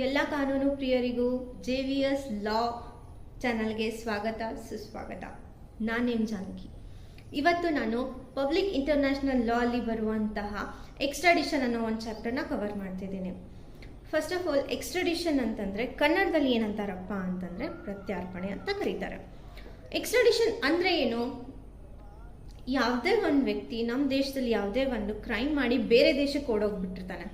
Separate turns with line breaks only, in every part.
ಎಲ್ಲ ಕಾನೂನು ಪ್ರಿಯರಿಗೂ JVS ಲಾ ಚಾನಲ್ಗೆ ಸ್ವಾಗತ ಸುಸ್ವಾಗತ. ನಾನು ನಿಮ್ಮ ಜಾನಕಿ. ಇವತ್ತು ನಾನು ಪಬ್ಲಿಕ್ ಇಂಟರ್ನ್ಯಾಷನಲ್ ಲಾ ಅಲ್ಲಿ ಬರುವಂತಹ ಎಕ್ಸ್ಟ್ರಾಡಿಷನ್ ಅನ್ನೋ ಒಂದು ಚಾಪ್ಟರ್ನ ಕವರ್ ಮಾಡ್ತಿದ್ದೀನಿ. ಫಸ್ಟ್ ಆಫ್ ಆಲ್, ಎಕ್ಸ್ಟ್ರಾಡಿಷನ್ ಅಂತಂದರೆ ಕನ್ನಡದಲ್ಲಿ ಏನಂತಾರಪ್ಪ ಅಂತಂದರೆ ಪ್ರತ್ಯಾರ್ಪಣೆ ಅಂತ ಕರೀತಾರೆ. ಎಕ್ಸ್ಟ್ರಾಡಿಷನ್ ಅಂದರೆ ಏನು? ಯಾವುದೇ ಒಂದು ವ್ಯಕ್ತಿ ನಮ್ಮ ದೇಶದಲ್ಲಿ ಯಾವುದೇ ಒಂದು ಕ್ರೈಮ್ ಮಾಡಿ ಬೇರೆ ದೇಶಕ್ಕೆ ಓಡೋಗ್ಬಿಟ್ಟಿರ್ತಾನೆ,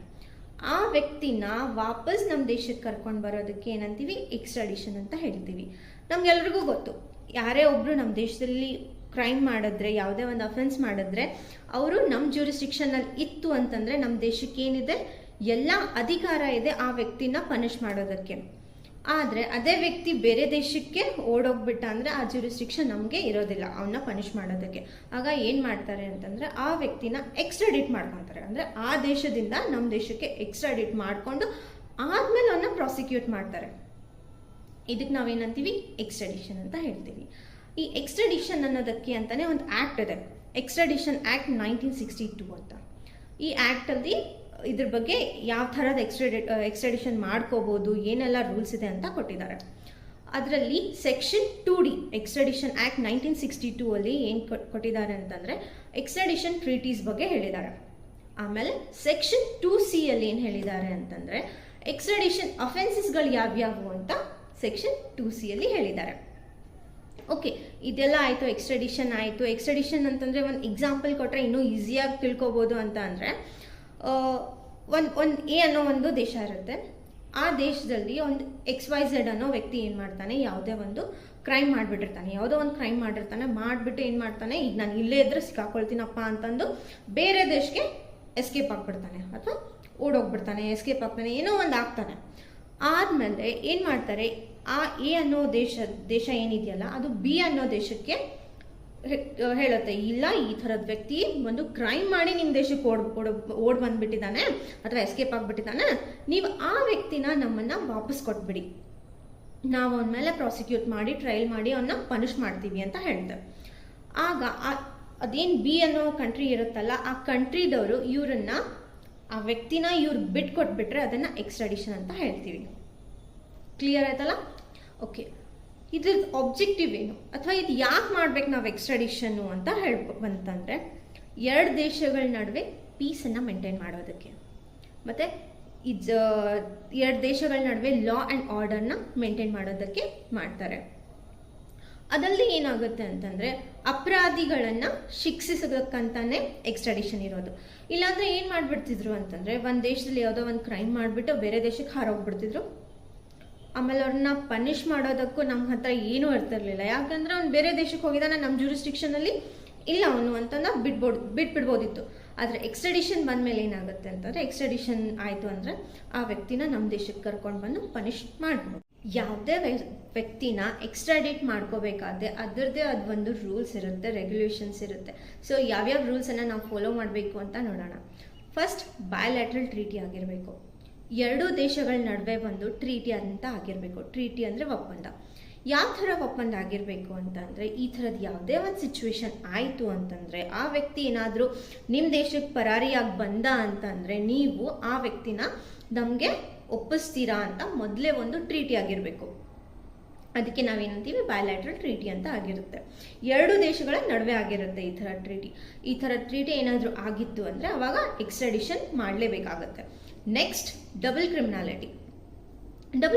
ಆ ವ್ಯಕ್ತಿನ ವಾಪಸ್ ನಮ್ಮ ದೇಶಕ್ಕೆ ಕರ್ಕೊಂಡು ಬರೋದಕ್ಕೆ ಏನಂತೀವಿ? ಎಕ್ಸ್ಟ್ರಾಡಿಷನ್ ಅಂತ ಹೇಳ್ತೀವಿ. ನಮ್ಗೆಲ್ರಿಗೂ ಗೊತ್ತು, ಯಾರೇ ಒಬ್ಬರು ನಮ್ಮ ದೇಶದಲ್ಲಿ ಕ್ರೈಮ್ ಮಾಡಿದ್ರೆ, ಯಾವುದೇ ಒಂದು ಅಫೆನ್ಸ್ ಮಾಡಿದ್ರೆ, ಅವರು ನಮ್ಮ ಜ್ಯೂರಿಸ್ಡಿಕ್ಷನಲ್ಲಿ ಇತ್ತು ಅಂತಂದರೆ ನಮ್ಮ ದೇಶಕ್ಕೆ ಏನಿದೆ, ಎಲ್ಲ ಅಧಿಕಾರ ಇದೆ ಆ ವ್ಯಕ್ತಿನ ಪನಿಷ್ ಮಾಡೋದಕ್ಕೆ. ಆದರೆ ಅದೇ ವ್ಯಕ್ತಿ ಬೇರೆ ದೇಶಕ್ಕೆ ಓಡೋಗ್ಬಿಟ್ಟ ಅಂದರೆ ಆ ಜ್ಯೂರಿಸ್ಡಿಕ್ಷನ್ ನಮಗೆ ಇರೋದಿಲ್ಲ ಅವನ್ನ ಪನಿಷ್ ಮಾಡೋದಕ್ಕೆ. ಆಗ ಏನು ಮಾಡ್ತಾರೆ ಅಂತಂದರೆ ಆ ವ್ಯಕ್ತಿನ ಎಕ್ಸ್ಟ್ರಾಡಿಟ್ ಮಾಡ್ಕೊತಾರೆ. ಅಂದರೆ ಆ ದೇಶದಿಂದ ನಮ್ಮ ದೇಶಕ್ಕೆ ಎಕ್ಸ್ಟ್ರಾಡಿಟ್ ಮಾಡಿಕೊಂಡು ಆದಮೇಲೆ ಅವನ್ನ ಪ್ರಾಸಿಕ್ಯೂಟ್ ಮಾಡ್ತಾರೆ. ಇದಕ್ಕೆ ನಾವೇನಂತೀವಿ? ಎಕ್ಸ್ಟ್ರಾಡಿಷನ್ ಅಂತ ಹೇಳ್ತೀವಿ. ಈ ಎಕ್ಸ್ಟ್ರಾಡಿಷನ್ ಅನ್ನೋದಕ್ಕೆ ಅಂತಲೇ ಒಂದು ಆ್ಯಕ್ಟ್ ಇದೆ, ಎಕ್ಸ್ಟ್ರಾಡಿಷನ್ ಆ್ಯಕ್ಟ್ 1962 ಅಂತ. ಈ ಆ್ಯಕ್ಟಲ್ಲಿ ಇದ್ರ ಬಗ್ಗೆ ಯಾವ ಥರದ ಎಕ್ಸ್ಟ್ರಾಡಿಷನ್ ಮಾಡ್ಕೋಬೋದು, ಏನೆಲ್ಲ ರೂಲ್ಸ್ ಇದೆ ಅಂತ ಕೊಟ್ಟಿದ್ದಾರೆ. ಅದರಲ್ಲಿ ಸೆಕ್ಷನ್ 2D ಎಕ್ಸ್ಟ್ರಾಡಿಷನ್ ಆ್ಯಕ್ಟ್ 1962 ಅಲ್ಲಿ ಏನು ಕೊಟ್ಟಿದ್ದಾರೆ ಅಂತಂದರೆ ಎಕ್ಸ್ಟ್ರಾಡಿಷನ್ ಟ್ರೀಟೀಸ್ ಬಗ್ಗೆ ಹೇಳಿದ್ದಾರೆ. ಆಮೇಲೆ ಸೆಕ್ಷನ್ 2C ಅಲ್ಲಿ ಏನು ಹೇಳಿದ್ದಾರೆ ಅಂತಂದರೆ ಎಕ್ಸ್ಟ್ರಾಡಿಷನ್ ಅಫೆನ್ಸಸ್ಗಳು ಯಾವ್ಯಾವು ಅಂತ ಸೆಕ್ಷನ್ 2C ಅಲ್ಲಿ ಹೇಳಿದ್ದಾರೆ. ಓಕೆ, ಇದೆಲ್ಲ ಆಯಿತು, ಎಕ್ಸ್ಟ್ರಾಡಿಷನ್ ಆಯಿತು. ಎಕ್ಸ್ಟ್ರಾಡಿಷನ್ ಅಂತಂದರೆ ಒಂದು ಎಕ್ಸಾಂಪಲ್ ಕೊಟ್ಟರೆ ಇನ್ನೂ ಈಸಿಯಾಗಿ ತಿಳ್ಕೊಬೋದು ಅಂತ ಅಂದರೆ, ಒಂದು ಎ ಅನ್ನೋ ಒಂದು ದೇಶ ಇರುತ್ತೆ. ಆ ದೇಶದಲ್ಲಿ ಒಂದು XYZ ಅನ್ನೋ ವ್ಯಕ್ತಿ ಏನು ಮಾಡ್ತಾನೆ, ಯಾವುದೇ ಒಂದು ಕ್ರೈಮ್ ಮಾಡಿಬಿಟ್ಟಿರ್ತಾನೆ, ಯಾವುದೋ ಒಂದು ಕ್ರೈಮ್ ಮಾಡಿಬಿಟ್ಟು ಏನು ಮಾಡ್ತಾನೆ, ಈಗ ನಾನು ಇಲ್ಲೇ ಇದ್ರೆ ಸಿಕ್ಕಾಕೊಳ್ತೀನಪ್ಪ ಅಂತಂದು ಬೇರೆ ದೇಶಕ್ಕೆ ಎಸ್ಕೇಪ್ ಆಗಿಬಿಡ್ತಾನೆ, ಅಥವಾ ಓಡೋಗ್ಬಿಡ್ತಾನೆ, ಎಸ್ಕೇಪ್ ಆಗ್ತಾನೆ, ಏನೋ ಒಂದು ಆಗ್ತಾನೆ. ಆದಮೇಲೆ ಏನು ಮಾಡ್ತಾರೆ, ಆ ಎ ಅನ್ನೋ ದೇಶ ಏನಿದೆಯಲ್ಲ ಅದು B ಅನ್ನೋ ದೇಶಕ್ಕೆ ಹೇಳುತ್ತೆ, ಇಲ್ಲ ಈ ಥರದ ವ್ಯಕ್ತಿ ಒಂದು ಕ್ರೈಮ್ ಮಾಡಿ ನಿಮ್ಮ ದೇಶಕ್ಕೆ ಓಡ್ ಬಂದ್ಬಿಟ್ಟಿದ್ದಾನೆ ಅಥವಾ ಎಸ್ಕೇಪ್ ಆಗಿಬಿಟ್ಟಿದ್ದಾನೆ, ನೀವು ಆ ವ್ಯಕ್ತಿನ ನಮ್ಮನ್ನು ವಾಪಸ್ ಕೊಟ್ಬಿಡಿ, ನಾವು ಅವನ ಮೇಲೆ ಪ್ರಾಸಿಕ್ಯೂಟ್ ಮಾಡಿ ಟ್ರಯಲ್ ಮಾಡಿ ಅವನ್ನ ಪನಿಷ್ ಮಾಡ್ತೀವಿ ಅಂತ ಹೇಳ್ತಾರೆ. ಆಗ ಅದೇನು B ಅನ್ನೋ ಕಂಟ್ರಿ ಇರುತ್ತಲ್ಲ, ಆ ಕಂಟ್ರಿದವರು ಇವರನ್ನ, ಆ ವ್ಯಕ್ತಿನ ಇವ್ರು ಬಿಟ್ಕೊಟ್ಬಿಟ್ರೆ ಅದನ್ನು ಎಕ್ಸ್ಟ್ರಾಡಿಷನ್ ಅಂತ ಹೇಳ್ತೀವಿ. ಕ್ಲಿಯರ್ ಆಯ್ತಲ್ಲ? ಓಕೆ, ಇದ್ರ ಆಬ್ಜೆಕ್ಟಿವ್ ಏನು, ಅಥವಾ ಇದು ಯಾಕೆ ಮಾಡ್ಬೇಕು ನಾವು ಎಕ್ಸ್ಟ್ರಾಡಿಷನ್ನು ಅಂತ ಹೇಳ್ಬೇಕಂತಂದರೆ, ಎರಡು ದೇಶಗಳ ನಡುವೆ ಪೀಸನ್ನು ಮೇಂಟೈನ್ ಮಾಡೋದಕ್ಕೆ, ಮತ್ತು ಎರಡು ದೇಶಗಳ ನಡುವೆ ಲಾ ಆ್ಯಂಡ್ ಆರ್ಡರ್ನ ಮೇಂಟೈನ್ ಮಾಡೋದಕ್ಕೆ ಮಾಡ್ತಾರೆ. ಅದರಲ್ಲಿ ಏನಾಗುತ್ತೆ ಅಂತಂದರೆ ಅಪರಾಧಿಗಳನ್ನು ಶಿಕ್ಷಿಸೋದಕ್ಕಂತಾನೆ ಎಕ್ಸ್ಟ್ರಾಡಿಷನ್ ಇರೋದು. ಇಲ್ಲಾಂದರೆ ಏನು ಮಾಡಿಬಿಡ್ತಿದ್ರು ಅಂತಂದರೆ, ಒಂದು ದೇಶದಲ್ಲಿ ಯಾವುದೋ ಒಂದು ಕ್ರೈಮ್ ಮಾಡಿಬಿಟ್ಟು ಬೇರೆ ದೇಶಕ್ಕೆ ಹಾರೋಗ್ಬಿಡ್ತಿದ್ರು. ಆಮೇಲೆ ಅವ್ರನ್ನ ಪನಿಷ್ ಮಾಡೋದಕ್ಕೂ ನಮ್ಮ ಹತ್ರ ಏನೂ ಇರ್ತಿರ್ಲಿಲ್ಲ, ಯಾಕಂದರೆ ಅವ್ನು ಬೇರೆ ದೇಶಕ್ಕೆ ಹೋಗಿದ್ದಾನೆ, ನಮ್ಮ ಜ್ಯೂರಿಸ್ಡಿಕ್ಷನಲ್ಲಿ ಇಲ್ಲ ಅವನು ಅಂತಂದು ಬಿಟ್ಬಿಡ್ಬೋದಿತ್ತು. ಆದರೆ ಎಕ್ಸ್ಟ್ರಾಡಿಷನ್ ಬಂದಮೇಲೆ ಏನಾಗುತ್ತೆ ಅಂತಂದರೆ, ಎಕ್ಸ್ಟ್ರಾಡಿಷನ್ ಆಯಿತು ಅಂದರೆ ಆ ವ್ಯಕ್ತಿನ ನಮ್ಮ ದೇಶಕ್ಕೆ ಕರ್ಕೊಂಡು ಬಂದು ಪನಿಷ್ ಮಾಡ್ಬೋದು. ಯಾವುದೇ ವ್ಯಕ್ತಿನ ಎಕ್ಸ್ಟ್ರಾಡಿಟ್ ಮಾಡ್ಕೋಬೇಕಾದ್ರೆ ಅದರದ್ದೇ ಅದೊಂದು ರೂಲ್ಸ್ ಇರುತ್ತೆ, ರೆಗ್ಯುಲೇಷನ್ಸ್ ಇರುತ್ತೆ. ಸೊ ಯಾವ್ಯಾವ ರೂಲ್ಸನ್ನು ನಾವು ಫಾಲೋ ಮಾಡಬೇಕು ಅಂತ ನೋಡೋಣ. ಫಸ್ಟ್, ಬಯಲ್ಯಾಟ್ರಲ್ ಟ್ರೀಟಿ ಆಗಿರಬೇಕು. ಎರಡೂ ದೇಶಗಳ ನಡುವೆ ಒಂದು ಟ್ರೀಟಿ ಅಂತ ಆಗಿರಬೇಕು. ಟ್ರೀಟಿ ಅಂದರೆ ಒಪ್ಪಂದ. ಯಾವ ಥರ ಒಪ್ಪಂದ ಆಗಿರಬೇಕು ಅಂತಂದರೆ, ಈ ಥರದ್ದು ಯಾವುದೇ ಒಂದು ಸಿಚುವೇಶನ್ ಆಯಿತು ಅಂತಂದರೆ, ಆ ವ್ಯಕ್ತಿ ಏನಾದರೂ ನಿಮ್ಮ ದೇಶಕ್ಕೆ ಪರಾರಿಯಾಗಿ ಬಂದ ಅಂತಂದರೆ ನೀವು ಆ ವ್ಯಕ್ತಿನ ನಮಗೆ ಒಪ್ಪಿಸ್ತೀರಾ ಅಂತ ಮೊದಲೇ ಒಂದು ಟ್ರೀಟಿ ಆಗಿರಬೇಕು. ಅದಕ್ಕೆ ನಾವೇನಂತೀವಿ? ಬಯಲ್ಯಾಟ್ರಲ್ ಟ್ರೀಟಿ ಅಂತ ಆಗಿರುತ್ತೆ. ಎರಡು ದೇಶಗಳ ನಡುವೆ ಆಗಿರುತ್ತೆ ಈ ಥರ ಟ್ರೀಟಿ ಏನಾದರೂ ಆಗಿತ್ತು ಅಂದರೆ ಅವಾಗ ಎಕ್ಸ್ಟ್ರಾಡಿಷನ್ ಮಾಡಲೇಬೇಕಾಗತ್ತೆ. ನೆಕ್ಸ್ಟ್, ಡಬಲ್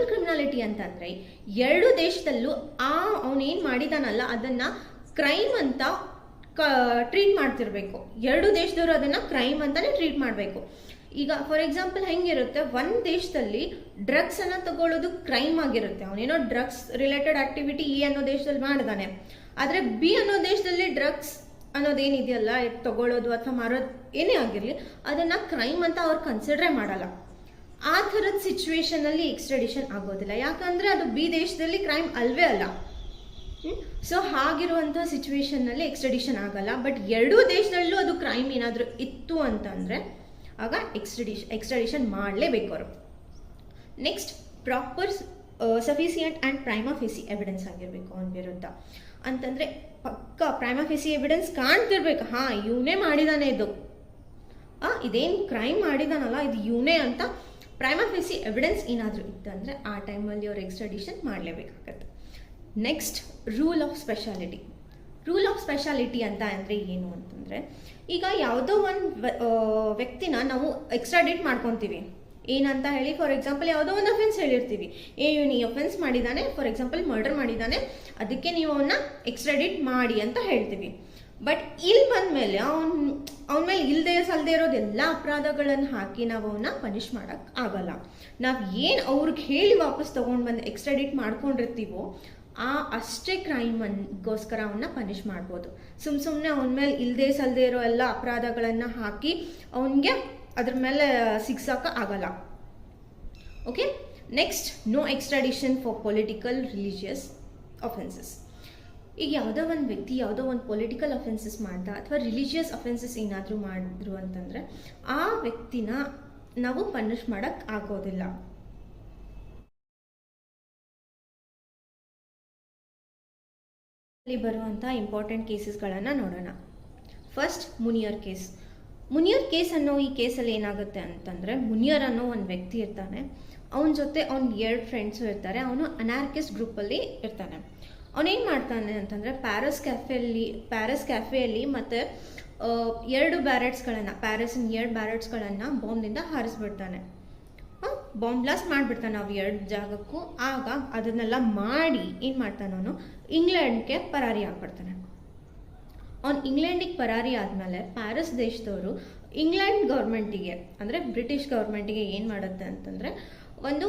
ಕ್ರಿಮಿನಾಲಿಟಿ ಅಂತಂದರೆ ಎರಡು ದೇಶದಲ್ಲೂ ಅವನೇನು ಮಾಡಿದಾನಲ್ಲ ಅದನ್ನು ಕ್ರೈಮ್ ಅಂತ ಟ್ರೀಟ್ ಮಾಡ್ತಿರ್ಬೇಕು. ಎರಡು ದೇಶದವರು ಅದನ್ನು ಕ್ರೈಮ್ ಅಂತಲೇ ಟ್ರೀಟ್ ಮಾಡಬೇಕು. ಈಗ ಫಾರ್ ಎಕ್ಸಾಂಪಲ್ ಹೆಂಗಿರುತ್ತೆ, ಒಂದು ದೇಶದಲ್ಲಿ ಡ್ರಗ್ಸನ್ನು ತಗೊಳ್ಳೋದು ಕ್ರೈಮ್ ಆಗಿರುತ್ತೆ, ಅವನೇನೋ ಡ್ರಗ್ಸ್ ರಿಲೇಟೆಡ್ ಆಕ್ಟಿವಿಟಿ ಎ ಅನ್ನೋ ದೇಶದಲ್ಲಿ ಮಾಡಿದಾನೆ. ಆದರೆ B ಅನ್ನೋ ದೇಶದಲ್ಲಿ ಡ್ರಗ್ಸ್ ಅನ್ನೋದೇನಿದೆಯಲ್ಲ, ತಗೊಳ್ಳೋದು ಅಥವಾ ಮಾರೋದು ಏನೇ ಆಗಿರಲಿ ಅದನ್ನು ಕ್ರೈಮ್ ಅಂತ ಅವ್ರು ಕನ್ಸಿಡರೇ ಮಾಡಲ್ಲ. ಆ ಥರದ ಸಿಚುವೇಶನಲ್ಲಿ ಎಕ್ಸ್ಟ್ರಾಡಿಷನ್ ಆಗೋದಿಲ್ಲ, ಯಾಕಂದರೆ ಅದು B ದೇಶದಲ್ಲಿ ಕ್ರೈಮ್ ಅಲ್ವೇ ಅಲ್ಲ. ಸೊ ಹಾಗಿರುವಂಥ ಸಿಚುವೇಶನ್ನಲ್ಲಿ ಎಕ್ಸ್ಟ್ರಾಡಿಷನ್ ಆಗಲ್ಲ. ಬಟ್ ಎರಡೂ ದೇಶದಲ್ಲೂ ಅದು ಕ್ರೈಮ್ ಏನಾದರೂ ಇತ್ತು ಅಂತಂದರೆ ಆಗ ಎಕ್ಸ್ಟ್ರಾಡಿಷನ್ ಮಾಡಲೇಬೇಕು ಅವರು. Next, proper sufficient and Prima ಫೇಸಿ evidence ಆಗಿರಬೇಕು ಅವನ ವಿರುದ್ಧ. ಅಂತಂದರೆ ಪಕ್ಕ ಪ್ರೈಮಾ ಫೇಸಿ ಎವಿಡೆನ್ಸ್ ಕಾಣ್ತಿರ್ಬೇಕು, ಇವನೇ ಮಾಡಿದಾನೆ, ಇದೇನು ಕ್ರೈಮ್ ಮಾಡಿದಾನಲ್ಲ ಇದು ಇವನೇ ಅಂತ ಪ್ರೈಮಾ ಫೇಸಿ ಎವಿಡೆನ್ಸ್ ಏನಾದರೂ ಇತ್ತಂದರೆ ಆ ಟೈಮಲ್ಲಿ ಅವ್ರು ಎಕ್ಸ್ಟ್ರಾಡಿಷನ್ ಮಾಡಲೇಬೇಕಾಗತ್ತೆ. Next, rule of speciality. Rule of speciality ಅಂತ ಅಂದರೆ ಏನು ಅಂತಂದರೆ, ಈಗ ಯಾವುದೋ ಒಂದು ವ್ಯಕ್ತಿನ ನಾವು ಎಕ್ಸ್ಟ್ರಾಡಿಟ್ ಮಾಡ್ಕೊತೀವಿ ಏನಂತ ಹೇಳಿ, ಫಾರ್ ಎಕ್ಸಾಂಪಲ್ ಯಾವುದೋ ಒಂದು ಅಫೆನ್ಸ್ ಹೇಳಿರ್ತೀವಿ, ಇವನು ಈ ಅಫೆನ್ಸ್ ಮಾಡಿದ್ದಾನೆ, ಫಾರ್ ಎಕ್ಸಾಂಪಲ್ ಮರ್ಡರ್ ಮಾಡಿದ್ದಾನೆ, ಅದಕ್ಕೆ ನೀವು ಅವನ್ನ ಎಕ್ಸ್ಟ್ರಾಡಿಟ್ ಮಾಡಿ ಅಂತ ಹೇಳ್ತೀವಿ. ಬಟ್ ಇಲ್ಲಿ ಬಂದಮೇಲೆ ಅವನ ಮೇಲೆ ಇಲ್ಲದೆ ಸಲ್ಲದೆ ಇರೋದು ಎಲ್ಲ ಅಪರಾಧಗಳನ್ನು ಹಾಕಿ ನಾವು ಅವನ್ನ ಪನಿಷ್ ಮಾಡೋಕ್ಕೆ ಆಗಲ್ಲ. ನಾವು ಏನು ಅವ್ರಿಗೆ ಹೇಳಿ ವಾಪಸ್ ತೊಗೊಂಡು ಬಂದು ಎಕ್ಸ್ಟ್ರಾಡಿಟ್ ಮಾಡ್ಕೊಂಡಿರ್ತೀವೋ ಅಷ್ಟೇ ಕ್ರೈಮ್ಗೋಸ್ಕರ ಅವನ್ನ ಪನಿಷ್ ಮಾಡ್ಬೋದು. ಸುಮ್ಮನೆ ಅವನ ಮೇಲೆ ಇಲ್ಲದೆ ಸಲ್ಲದೆ ಇರೋ ಎಲ್ಲ ಅಪರಾಧಗಳನ್ನು ಹಾಕಿ ಅವನಿಗೆ ಅದ್ರ ಮೇಲೆ ಸಿಗ್ಸೋಕೆ ಆಗಲ್ಲ. Okay, next, no extradition for political religious offences. ಈಗ ಯಾವುದೋ ಒಂದು ವ್ಯಕ್ತಿ ಯಾವುದೋ ಒಂದು ಪೊಲಿಟಿಕಲ್ ಅಫೆನ್ಸಸ್ ಮಾಡ್ದ ಅಥವಾ ರಿಲಿಜಿಯಸ್ ಅಫೆನ್ಸಸ್ ಏನಾದರೂ ಮಾಡಿದ್ರು ಅಂತಂದರೆ ಆ ವ್ಯಕ್ತಿನ ನಾವು ಪನಿಷ್ ಮಾಡೋಕ್ಕೆ ಆಗೋದಿಲ್ಲ. ಇಲ್ಲಿ ಬರುವಂಥ ಇಂಪಾರ್ಟೆಂಟ್ ಕೇಸಸ್ಗಳನ್ನು ನೋಡೋಣ. First, Meunier case. Meunier case ಅನ್ನೋ ಈ ಕೇಸಲ್ಲಿ ಏನಾಗುತ್ತೆ ಅಂತಂದರೆ, ಮುನಿಯರ್ ಅನ್ನೋ ಒಂದು ವ್ಯಕ್ತಿ ಇರ್ತಾನೆ, ಅವನ ಜೊತೆ ಅವ್ನ 2 ಫ್ರೆಂಡ್ಸು ಇರ್ತಾರೆ. ಅವನು ಅನಾರ್ಕಿಸ್ಟ್ ಗ್ರೂಪಲ್ಲಿ ಇರ್ತಾನೆ. ಅವನೇನು ಮಾಡ್ತಾನೆ ಅಂತಂದರೆ ಪ್ಯಾರಿಸ್ ಕ್ಯಾಫೆಯಲ್ಲಿ ಮತ್ತು 2 ಬ್ಯಾರೆಟ್ಸ್ಗಳನ್ನು, ಪ್ಯಾರಿಸಿನ 2 ಬ್ಯಾರೆಟ್ಸ್ಗಳನ್ನು ಬಾಂಬ್ನಿಂದ ಹಾರಿಸ್ಬಿಡ್ತಾನೆ. ಬಾಂಬ್ ಬ್ಲಾಸ್ಟ್ ಮಾಡಿಬಿಡ್ತಾನೆ ಅವು 2 ಜಾಗಕ್ಕೂ. ಆಗ ಅದನ್ನೆಲ್ಲ ಮಾಡಿ ಏನು ಮಾಡ್ತಾನೆ, ಅವನು ಇಂಗ್ಲೆಂಡ್ಗೆ ಪರಾರಿ ಆಗ್ಬಿಡ್ತಾನೆ. ಅವ್ನು ಇಂಗ್ಲೆಂಡಿಗೆ ಪರಾರಿ ಆದಮೇಲೆ ಪ್ಯಾರಿಸ್ ದೇಶದವರು ಇಂಗ್ಲೆಂಡ್ ಗೌರ್ಮೆಂಟಿಗೆ ಅಂದರೆ ಬ್ರಿಟಿಷ್ ಗೌರ್ಮೆಂಟಿಗೆ ಏನು ಮಾಡುತ್ತೆ ಅಂತಂದರೆ ಒಂದು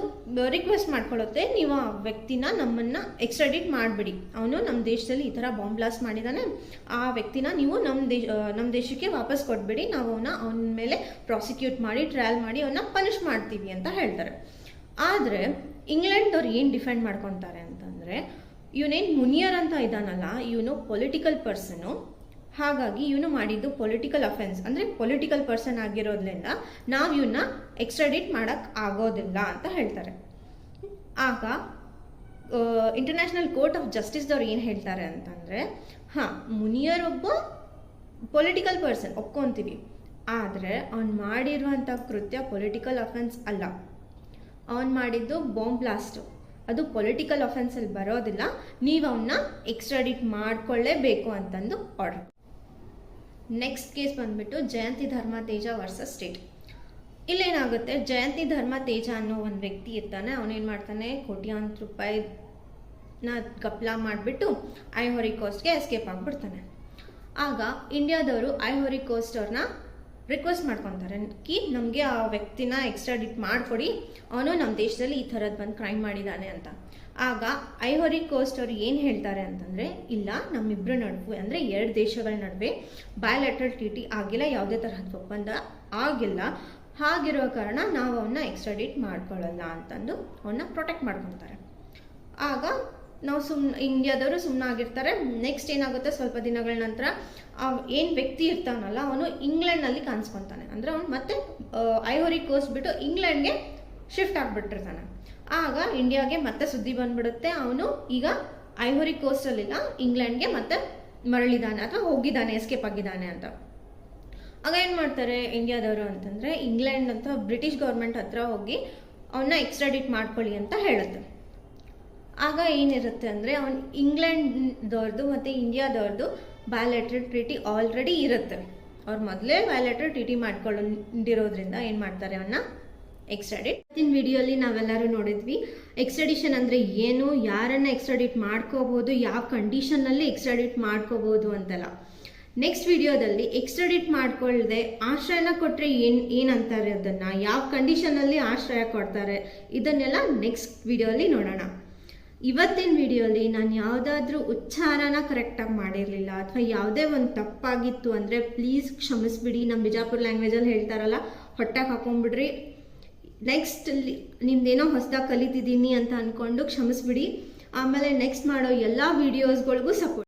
ರಿಕ್ವೆಸ್ಟ್ ಮಾಡ್ಕೊಳ್ಳುತ್ತೆ, ನೀವು ಆ ವ್ಯಕ್ತಿನ ನಮ್ಮನ್ನು ಎಕ್ಸ್ಟ್ರಾಡಿಟ್ ಮಾಡಿಬಿಡಿ, ಅವನು ನಮ್ಮ ದೇಶದಲ್ಲಿ ಈ ಥರ ಬಾಂಬ್ ಬ್ಲಾಸ್ಟ್ ಮಾಡಿದ್ದಾನೆ, ಆ ವ್ಯಕ್ತಿನ ನೀವು ನಮ್ಮ ದೇಶಕ್ಕೆ ವಾಪಸ್ ಕೊಟ್ಬಿಡಿ, ನಾವು ಅವನ ಮೇಲೆ ಪ್ರಾಸಿಕ್ಯೂಟ್ ಮಾಡಿ ಟ್ರಯಲ್ ಮಾಡಿ ಅವನ್ನ ಪನಿಷ್ ಮಾಡ್ತೀವಿ ಅಂತ ಹೇಳ್ತಾರೆ. ಆದರೆ ಇಂಗ್ಲೆಂಡ್ದವ್ರು ಏನು ಡಿಫೆಂಡ್ ಮಾಡ್ಕೊತಾರೆ ಅಂತಂದರೆ, ಇವನೇನು ಮುನಿಯರ್ ಅಂತ ಇದ್ದಾನಲ್ಲ, ಇವನು ಪೊಲಿಟಿಕಲ್ ಪರ್ಸನು, ಹಾಗಾಗಿ ಇವನು ಮಾಡಿದ್ದು ಪೊಲಿಟಿಕಲ್ ಅಫೆನ್ಸ್ ಅಂದರೆ ಪೊಲಿಟಿಕಲ್ ಪರ್ಸನ್ ಆಗಿರೋದ್ರಿಂದ ನಾವು ಇವನ್ನ ಎಕ್ಸ್ಟ್ರಾಡಿಟ್ ಮಾಡೋಕ್ಕೆ ಆಗೋದಿಲ್ಲ ಅಂತ ಹೇಳ್ತಾರೆ. ಆಗ ಇಂಟರ್ನ್ಯಾಷನಲ್ ಕೋರ್ಟ್ ಆಫ್ ಜಸ್ಟಿಸ್ದವ್ರು ಏನು ಹೇಳ್ತಾರೆ ಅಂತಂದರೆ, ಮುನಿಯರ್ ಒಬ್ಬ ಪೊಲಿಟಿಕಲ್ ಪರ್ಸನ್ ಒಪ್ಕೊತೀವಿ, ಆದರೆ ಅವ್ನು ಮಾಡಿರುವಂಥ ಕೃತ್ಯ ಪೊಲಿಟಿಕಲ್ ಅಫೆನ್ಸ್ ಅಲ್ಲ, ಅವನು ಮಾಡಿದ್ದು ಬಾಂಬ್ ಬ್ಲಾಸ್ಟು, ಅದು ಪೊಲಿಟಿಕಲ್ ಅಫೆನ್ಸಲ್ಲಿ ಬರೋದಿಲ್ಲ, ನೀವು ಅವನ್ನ ಎಕ್ಸ್ಟ್ರಾಡಿಟ್ ಮಾಡ್ಕೊಳ್ಳೇಬೇಕು ಅಂತಂದು ಆರ್ಡರ್. ನೆಕ್ಸ್ಟ್ ಕೇಸ್ ಬಂದ್ಬಿಟ್ಟು ಜಯಂತಿ ಧರ್ಮ ತೇಜ ವರ್ಸಸ್ ಸ್ಟೇಟ್. ಇಲ್ಲೇನಾಗುತ್ತೆ, ಜಯಂತಿ ಧರ್ಮ ತೇಜ ಅನ್ನೋ ಒಂದು ವ್ಯಕ್ತಿ ಇರ್ತಾನೆ, ಅವನೇನು ಮಾಡ್ತಾನೆ, ಕೋಟ್ಯಾಂತರ ರೂಪಾಯಿನ ಗಪ್ಲ ಮಾಡಿಬಿಟ್ಟು ಐವರಿ ಕೋಸ್ಟ್ಗೆ ಎಸ್ಕೇಪ್ ಆಗಿಬಿಡ್ತಾನೆ. ಆಗ ಇಂಡಿಯಾದವರು ಐವರಿ ಕೋಸ್ಟ್ ಅವ್ರನ್ನ ರಿಕ್ವೆಸ್ಟ್ ಮಾಡ್ಕೊತಾರೆ, ನಮಗೆ ಆ ವ್ಯಕ್ತಿನ ಎಕ್ಸ್ಟ್ರಾಡಿಟ್ ಮಾಡಿಕೊಡಿ, ಅವನು ನಮ್ಮ ದೇಶದಲ್ಲಿ ಈ ಥರದ್ದು ಬಂದು ಕ್ರೈಮ್ ಮಾಡಿದ್ದಾನೆ ಅಂತ. ಆಗ ಐವರಿ ಕೋಸ್ಟ್ ಅವರು ಏನು ಹೇಳ್ತಾರೆ ಅಂತಂದರೆ, ಇಲ್ಲ, ನಮ್ಮಿಬ್ಬರ ನಡುವೆ ಅಂದರೆ 2 ದೇಶಗಳ ನಡುವೆ ಬಯಲಾಟ್ರಲ್ ಟ್ರೀಟಿ ಆಗಿಲ್ಲ, ಯಾವುದೇ ತರಹದ ಒಪ್ಪಂದ ಆಗಿಲ್ಲ, ಹಾಗಿರೋ ಕಾರಣ ನಾವು ಅವನ್ನ ಎಕ್ಸ್ಟ್ರಾಡಿಟ್ ಮಾಡ್ಕೊಳ್ಳಲ್ಲ ಅಂತಂದು ಅವನ್ನ ಪ್ರೊಟೆಕ್ಟ್ ಮಾಡ್ಕೊತಾರೆ. ಆಗ ನಾವು ಇಂಡಿಯಾದವರು ಸುಮ್ಮನಾಗಿರ್ತಾರೆ. ನೆಕ್ಸ್ಟ್ ಏನಾಗುತ್ತೆ, ಸ್ವಲ್ಪ ದಿನಗಳ ನಂತರ ಏನು ವ್ಯಕ್ತಿ ಇರ್ತಾನಲ್ಲ ಅವನು ಇಂಗ್ಲೆಂಡ್ನಲ್ಲಿ ಕಾಣಿಸ್ಕೊತಾನೆ, ಅಂದರೆ ಅವನು ಮತ್ತೆ ಐವರಿ ಕೋಸ್ಟ್ ಬಿಟ್ಟು ಇಂಗ್ಲೆಂಡ್ಗೆ ಶಿಫ್ಟ್ ಆಗಿಬಿಟ್ಟಿರ್ತಾನೆ. ಆಗ ಇಂಡಿಯಾಗೆ ಮತ್ತೆ ಸುದ್ದಿ ಬಂದ್ಬಿಡುತ್ತೆ, ಅವನು ಈಗ ಐವರಿ ಕೋಸ್ಟಲ್ಲಿಲ್ಲ, ಇಂಗ್ಲೆಂಡ್ಗೆ ಮತ್ತೆ ಮರಳಿದ್ದಾನೆ ಅಥವಾ ಹೋಗಿದ್ದಾನೆ, ಎಸ್ಕೇಪ್ ಆಗಿದ್ದಾನೆ ಅಂತ. ಆಗ ಏನು ಮಾಡ್ತಾರೆ ಇಂಡಿಯಾದವರು ಅಂತಂದರೆ, ಇಂಗ್ಲೆಂಡ್ ಅಂತ ಬ್ರಿಟಿಷ್ ಗೌರ್ಮೆಂಟ್ ಹತ್ರ ಹೋಗಿ ಅವನ್ನ ಎಕ್ಸ್ಟ್ರಾಡಿಟ್ ಮಾಡ್ಕೊಳ್ಳಿ ಅಂತ ಹೇಳುತ್ತೆ. ಆಗ ಏನಿರುತ್ತೆ ಅಂದರೆ, ಅವನು ಇಂಗ್ಲೆಂಡ್ದವ್ರದ್ದು ಮತ್ತು ಇಂಡಿಯಾದವ್ರದ್ದು ಬಯಲಾಟ್ರಲ್ ಟ್ರೀಟಿ ಆಲ್ರೆಡಿ ಇರುತ್ತೆ, ಅವ್ರು ಮೊದಲೇ ಬಯಲಾಟ್ರಲ್ ಟ್ರೀಟಿ ಮಾಡ್ಕೊಂಡಿರೋದ್ರಿಂದ ಏನು ಮಾಡ್ತಾರೆ, ಅವನ್ನ ಎಕ್ಸ್ಟ್ರಾಡಿಟ್. ಇವತ್ತಿನ ವಿಡಿಯೋಲಿ ನಾವೆಲ್ಲರೂ ನೋಡಿದ್ವಿ ಎಕ್ಸ್ಟ್ರಾಡಿಷನ್ ಅಂದರೆ ಏನು, ಯಾರನ್ನ ಎಕ್ಸ್ಟ್ರಾಡಿಟ್ ಮಾಡ್ಕೋಬೋದು, ಯಾವ ಕಂಡೀಷನ್ನಲ್ಲಿ ಎಕ್ಸ್ಟ್ರಾಡಿಟ್ ಮಾಡ್ಕೋಬೋದು ಅಂತೆಲ್ಲ. ನೆಕ್ಸ್ಟ್ ವಿಡಿಯೋದಲ್ಲಿ ಎಕ್ಸ್ಟ್ರಾಡಿಟ್ ಮಾಡ್ಕೊಳ್ಳದೆ ಆಶ್ರಯನ ಕೊಟ್ಟರೆ ಏನಂತಾರೆ, ಅದನ್ನು ಯಾವ ಕಂಡೀಷನಲ್ಲಿ ಆಶ್ರಯ ಕೊಡ್ತಾರೆ, ಇದನ್ನೆಲ್ಲ ನೆಕ್ಸ್ಟ್ ವಿಡಿಯೋಲಿ ನೋಡೋಣ. ಇವತ್ತಿನ ವಿಡಿಯೋಲಿ ನಾನು ಯಾವುದಾದ್ರೂ ಉಚ್ಚಾರನ ಕರೆಕ್ಟಾಗಿ ಮಾಡಿರಲಿಲ್ಲ ಅಥವಾ ಯಾವುದೇ ಒಂದು ತಪ್ಪಾಗಿತ್ತು ಅಂದರೆ ಪ್ಲೀಸ್ ಕ್ಷಮಿಸ್ಬಿಡಿ. ನಮ್ಮ ಬಿಜಾಪುರ ಲ್ಯಾಂಗ್ವೇಜಲ್ಲಿ ಹೇಳ್ತಾರಲ್ಲ, ಹೊಟ್ಟೆಗೆ ಹಾಕೊಂಡ್ಬಿಡ್ರಿ. ನೆಕ್ಸ್ಟ್ ನಿಮ್ದೇನೋ ಹೊಸದಾಗಿ ಕಲಿತಿದ್ದೀನಿ ಅಂತ ಅಂದ್ಕೊಂಡು ಕ್ಷಮಿಸ್ಬಿಡಿ. ಆಮೇಲೆ ನೆಕ್ಸ್ಟ್ ಮಾಡೋ ಎಲ್ಲ ವೀಡಿಯೋಸ್ಗಳಿಗೂ ಸಪೋರ್ಟ್